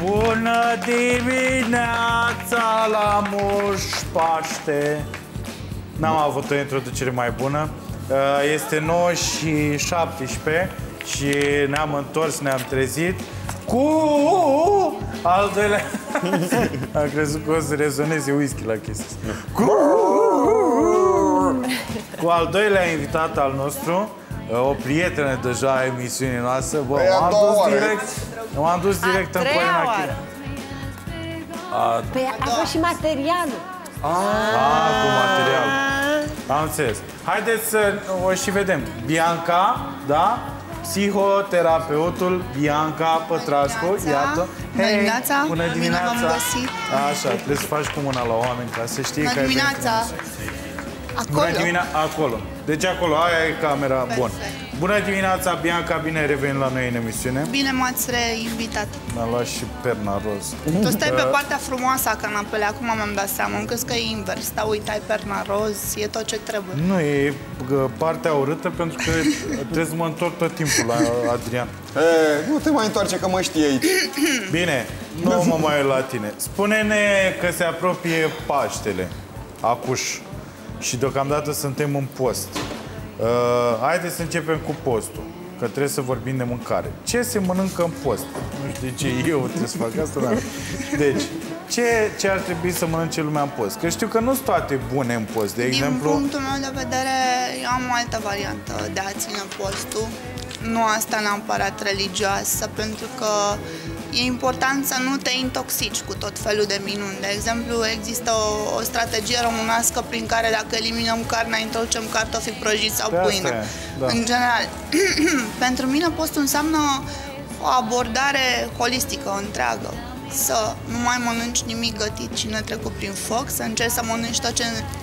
Bună dimineața la Moș Paște! N-am avut o introducere mai bună. Este 9:17 și ne-am întors, ne-am trezit cu al doilea... Am crezut că o să rezoneze whisky la chestia asta. Cu al doilea invitat al nostru, o prietenă deja a emisiunii noastre. Bă, m-am dus direct în Coina. Păi a fost și materialul. Cu material. Am înțeles. Haideți să o și vedem. Bianca, da? Psihoterapeutul Bianca Pătrașcu. Iată. Bună dimineața! Bună dimineața! Bine v-am găsit! Așa, trebuie să faci cu mâna la oameni ca să știi că ai venit. Bună dimineața! Acolo? Bună dimineața, acolo. Deci acolo, aia e camera. Bun. Bună dimineața, Bianca, bine ai revenit la noi în emisiune. Bine m-ați reinvitat. Mi-a luat și perna roz. Tu stai pe partea frumoasă a canapelei, acum mi-am dat seama. Îmi crezi că e invers. Da, uite, ai perna roz, e tot ce trebuie. Nu, e partea urâtă pentru că trebuie să mă întorc tot timpul la Adrian. Nu te mai întoarce că mă știi aici. Bine, nu mă mai uit la tine. Spune-ne că se apropie Paștele, acuș. Și deocamdată suntem în post. Haideți să începem cu postul, că trebuie să vorbim de mâncare. Ce se mănâncă în post? Nu știu de ce eu trebuie să fac asta, dar... Deci, ce ar trebui să mănânce lumea în post? Că știu că nu sunt toate bune în post. De exemplu... Din punctul meu de vedere, eu am o altă variantă de a ține postul. Nu asta neapărat religioasă, pentru că e important să nu te intoxici cu tot felul de minuni. De exemplu, există o strategie românească prin care dacă eliminăm carnea, introducem cartofi prăjiți sau pâine. Da. În general. Pentru mine postul înseamnă o abordare holistică, întreagă. Să nu mai mănânci nimic gătit și netrecut prin foc, să încerci să mănânci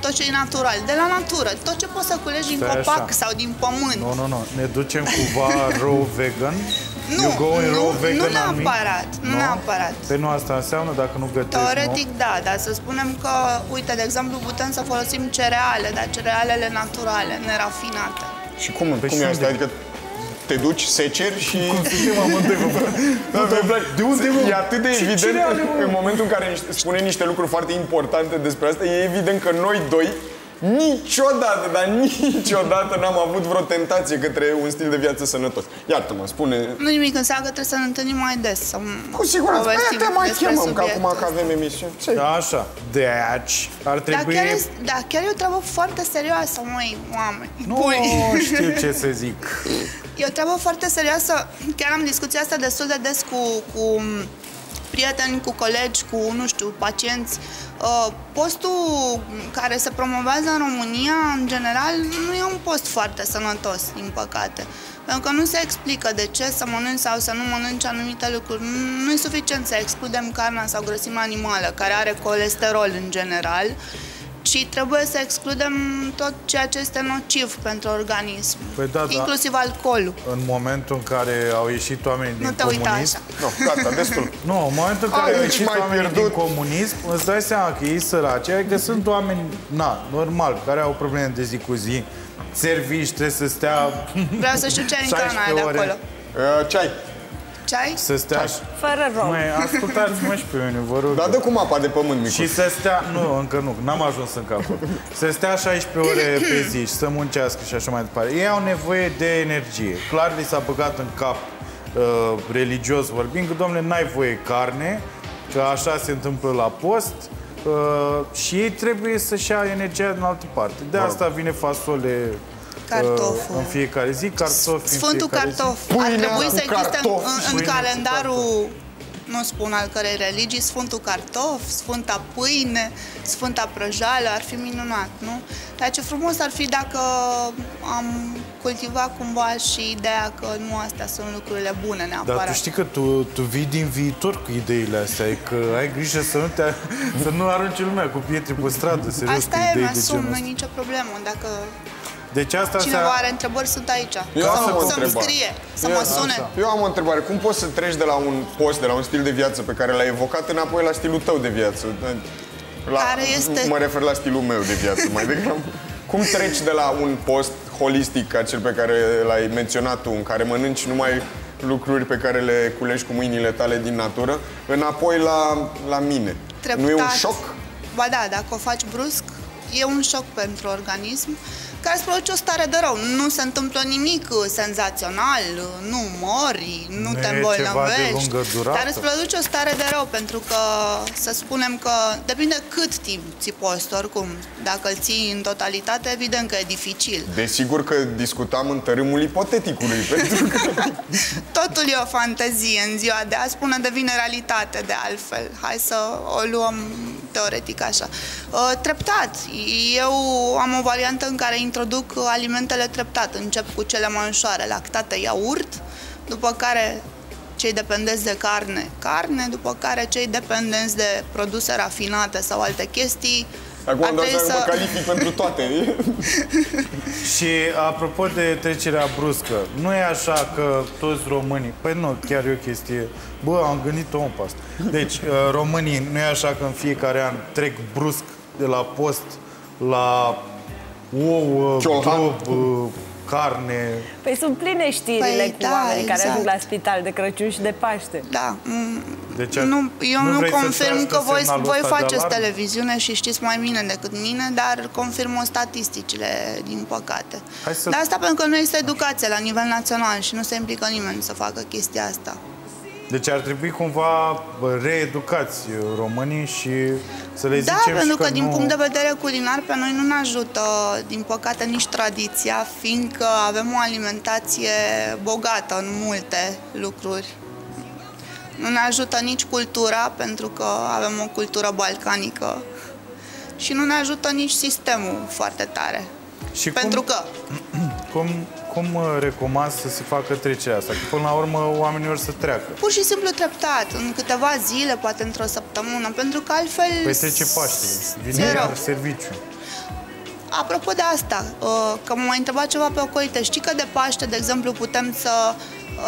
tot ce e natural, de la natură, tot ce poți să culegi din copac sau din pământ. Nu. Ne ducem cumva raw vegan? Nu neapărat, nu neapărat. Pe nu asta înseamnă dacă nu gătești, teoretic, da, dar să spunem că, uite, de exemplu, putem să folosim cereale, dar cerealele naturale, nerafinate. Și cum e asta? Adică te duci, seceri și... Cum suntem amândoi, De unde, mă? E atât de evident, în momentul în care spune niște lucruri foarte importante despre asta, e evident că noi doi niciodată, dar niciodată n-am avut vreo tentație către un stil de viață sănătos. Iartă-mă, spune... Nu nimic, înseamnă că trebuie să ne întâlnim mai des. Cu siguranță, te mai chemăm, că acum că avem emisiuni. Așa, deci ar trebui... Dar chiar e o treabă foarte serioasă, măi, oameni. Nu știu ce să zic. E o treabă foarte serioasă. Chiar am discuția asta destul de des cu prieteni, cu colegi, cu, nu știu, pacienți. Postul care se promovează în România, în general, nu e un post foarte sănătos, din păcate. Pentru că nu se explică de ce să mănânci sau să nu mănânci anumite lucruri. Nu e suficient să excludem carnea sau grăsimea animală, care are colesterol în general, ci trebuie să excludem tot ceea ce este nociv pentru organism, inclusiv alcoolul. În momentul în care au ieșit oamenii din comunism... Nu, gata, destul. Nu, în momentul în care au ieșit oamenii din comunism, îți dai seama că ei săraci, adică sunt oameni, normal, care au probleme de zi cu zi, servici, trebuie să stea... Vreau să știu ce ai în cana aia de acolo. Ceai. Ceai? Să stea... Fără rom. Măi, ascultați-mă și pe mine, vă rog. Dar dă cum apa de pământ, micu. Și să stea... Nu, încă nu, n-am ajuns încă acolo. Să stea 16 ore pe zi și să muncească și așa mai departe. Ei au nevoie de energie. Clar li s-a băgat în cap, religios vorbind, că, domnule, n-ai voie carne, că așa se întâmplă la post, și ei trebuie să-și ia energia din altă parte. De asta vine fasole... Cartoful. În fiecare zi, cartofi. Sfântul cartof. Ar trebui să existe în calendarul, nu spun al cărei religii, Sfântul cartof, Sfânta pâine, Sfânta prăjală, ar fi minunat, nu? Dar ce frumos ar fi dacă am cultivat cumva și ideea că nu astea sunt lucrurile bune neapărat. Dar tu știi că tu vii din viitor cu ideile astea, că ai grijă să nu arunci lumea cu pietre pe stradă, serios, asta cu e, idei de genul nu e ăsta. nicio problemă, dacă... Deci asta cineva are întrebări, sunt aici. Să-mi scrie, să mă sune. Eu am o întrebare. Cum poți să treci de la un post, de la un stil de viață pe care l-ai evocat, înapoi la stilul tău de viață? Care este... Mă refer la stilul meu de viață, mai degrabă. Cum treci de la un post holistic, ca cel pe care l-ai menționat tu, în care mănânci numai lucruri pe care le culegi cu mâinile tale din natură, înapoi la mine. Treptat. Nu e un șoc? Ba da, dacă o faci brusc, e un șoc pentru organism care îți produce o stare de rău. Nu se întâmplă nimic senzațional, nu mori, nu te îmbolnăvești, dar îți produce o stare de rău, pentru că să spunem că depinde cât timp ții post, oricum. Dacă îl ții în totalitate, evident că e dificil. Desigur că discutam în tărâmul ipoteticului, pentru că... Totul e o fantezie în ziua de azi, până devine realitate de altfel. Hai să o luăm teoretic așa. Treptat. Eu am o variantă în care introduc alimentele treptat. Încep cu cele mai ușoare, lactate, iaurt, după care cei dependenți de carne, după care cei dependenți de produse rafinate sau alte chestii. Acum am dat să mă calific pentru toate. Și apropo de trecerea bruscă, nu e așa că toți românii... Păi nu, chiar e o chestie... Bă, am gândit-o pe asta. Deci, românii, nu e așa că în fiecare an trec brusc de la post la ou, grob, carne... Păi sunt pline știrile cu oameni care exact. ajung la spital de Crăciun și de Paște. Da. Deci, Eu nu confirm că voi faceți alarm? televiziune și știți mai bine decât mine, dar confirmă statisticile, din păcate. Dar asta pentru că nu este educație la nivel național și nu se implică nimeni să facă chestia asta. Deci ar trebui cumva reeducați românii și să le zicem pentru și că din punct de vedere culinar pe noi nu ne ajută, din păcate, nici tradiția, fiindcă avem o alimentație bogată în multe lucruri. Nu ne ajută nici cultura, pentru că avem o cultură balcanică, și nu ne ajută nici sistemul foarte tare. Și pentru că... Cum recomand să se facă trecerea asta? Că până la urmă oamenii or să treacă. Pur și simplu treptat, în câteva zile, poate într-o săptămână, pentru că altfel... Păi trece Paștele, vine iar serviciu. Apropo de asta, că m-a întrebat ceva pe ocolite, știi că de Paște, de exemplu, putem să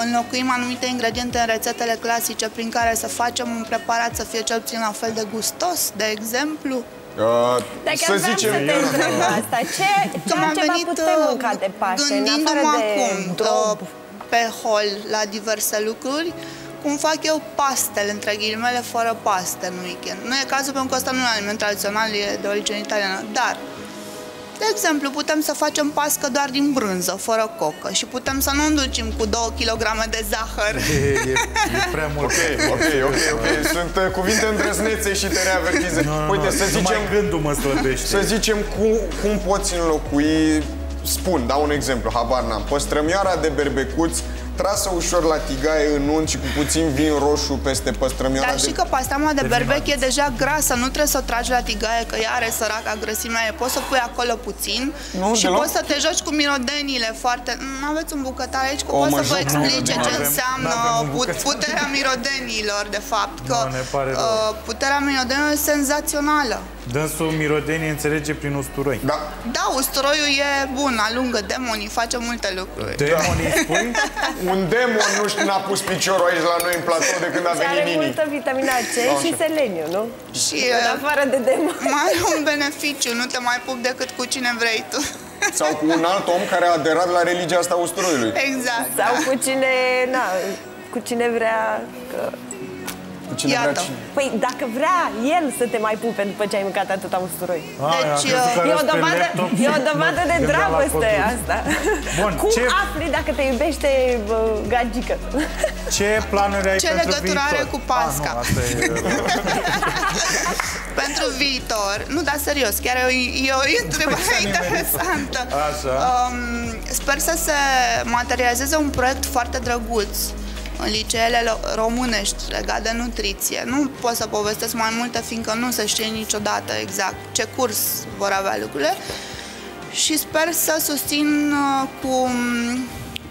înlocuim anumite ingrediente în rețetele clasice prin care să facem un preparat să fie cel puțin la fel de gustos, de exemplu? Dar chiar vreau să te întreb asta. Ce altceva putem mânca de Paște, în afară de drob? Pe hol la diverse lucruri, cum fac eu pastele, între ghilimele, fără paste în weekend. Nu e cazul, pentru că ăsta nu e aliment tradițional, e de origine italiană, dar... De exemplu, putem să facem pască doar din brânză, fără cocă, și putem să nu îndulcim cu 2 kg de zahăr. E prea mult. Ok. Sunt cuvinte îndrăznețe și te reavertizez. Uite, să zicem... Numai gândul mă slăbește. Să zicem cum poți înlocui... Dau un exemplu, habar n-am. Păstrămioara de berbecuți trasă ușor la tigaie în unt și cu puțin vin roșu peste păstrămioara. Dar și că pastama de berbec e deja grasă, nu trebuie să o tragi la tigaie, că ea are săraca grăsimea, poți să pui acolo puțin și poți să te joci cu mirodenile foarte... Nu aveți un bucătar aici, că pot să vă explice ce înseamnă puterea mirodenilor, de fapt, că puterea mirodenilor e senzațională. Dânsul mirodenie înțelege prin usturoi. Da, usturoiul e bun, alungă demonii, face multe lucruri. Demonii spui? Un demon nu știu, n-a pus piciorul aici la noi în platou de când a venit Nini. Are multă vitamina C și seleniu, nu? Și în afară de demon. Mai are un beneficiu, nu te mai pup decât cu cine vrei tu. Sau cu un alt om care a aderat la religia asta usturoiului. Exact. Sau cu cine vrea... Iată. Păi dacă vrea el să te mai pupe după ce ai mâncat atâta usturoi. Deci e o dovadă de dragoste asta. Bun, cum afli dacă te iubește gagică? Ce planuri ai ce pentru legătură viitor? are cu Pasca? Pentru viitor, nu, dar serios, chiar e o întrebare interesantă. Sper să se materializeze un proiect foarte drăguț în liceele românești legat de nutriție. Nu pot să povestesc mai multe, fiindcă nu se știe niciodată exact ce curs vor avea lucrurile, și sper să susțin cu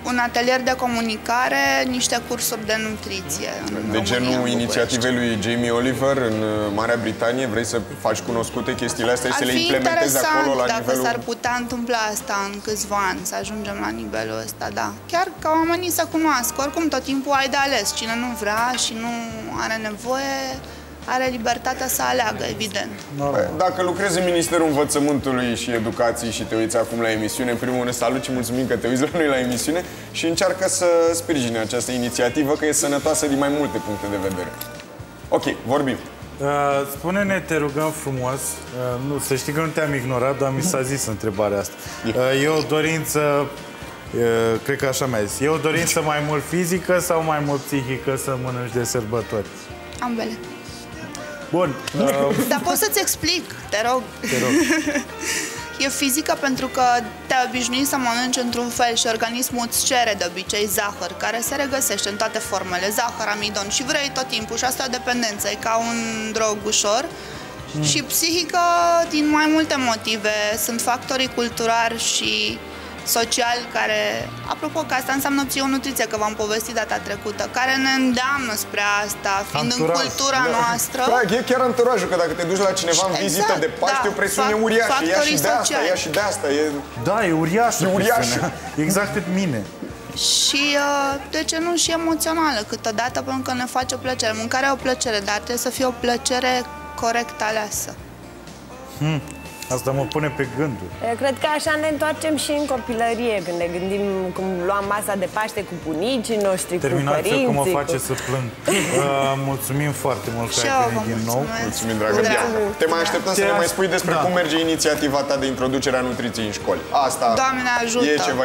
un atelier de comunicare niște cursuri de nutriție. De genul inițiativei lui Jamie Oliver în Marea Britanie, vrei să faci cunoscute chestiile astea și să le implementezi acolo la nivelul... dacă s-ar putea întâmpla asta în câțiva ani, să ajungem la nivelul ăsta, da. Chiar ca oamenii să cunoască. Oricum, tot timpul ai de ales. Cine nu vrea și nu are nevoie, are libertatea să aleagă, evident. Dacă lucrezi în Ministerul Învățământului și Educației și te uiți acum la emisiune, în primul rând salut și mulțumim că te uiți la noi la emisiune și încearcă să sprijine această inițiativă, că e sănătoasă din mai multe puncte de vedere. Ok, vorbim. Spune-ne, te rugăm frumos, nu, să știi că nu te-am ignorat, dar mi s-a zis întrebarea asta. E o dorință, cred că așa mi-a zis, e o dorință mai mult fizică sau mai mult psihică să mănânci de sărbători? Ambele. Bun. Dar pot să-ți explic, te rog. Te rog. E fizică pentru că te-ai obișnuit să mănânci într-un fel și organismul îți cere de obicei zahăr, care se regăsește în toate formele, zahăr, amidon, și vrei tot timpul și asta e o dependență, e ca un drog ușor. Și psihică din mai multe motive, sunt factorii culturali și social care, apropo că asta înseamnă psihonutriție, că v-am povestit data trecută, care ne îndeamnă spre asta, fiind în cultura noastră. Da, e chiar anturajul, că dacă te duci la cineva în vizită de Paște, e o presiune uriașă, ia și de asta, ia și de asta. Da, e uriașă. E uriașă. Exact cât mine. Și, de ce nu, și emoțională câteodată, pentru că ne face plăcere. Mâncarea e o plăcere, dar trebuie să fie o plăcere corect aleasă. Asta mă pune pe gânduri. Eu cred că așa ne întoarcem și în copilărie, când ne gândim cum luam masa de Paște cu bunicii noștri, cu părinții. Cum mă face să plâng. Mulțumim foarte mult că ai venit din nou. Mulțumim, dragă Diana. Te mai așteptăm să ne mai spui despre cum merge inițiativa ta de introducere a nutriției în școli. Asta Doamne ajută! E ceva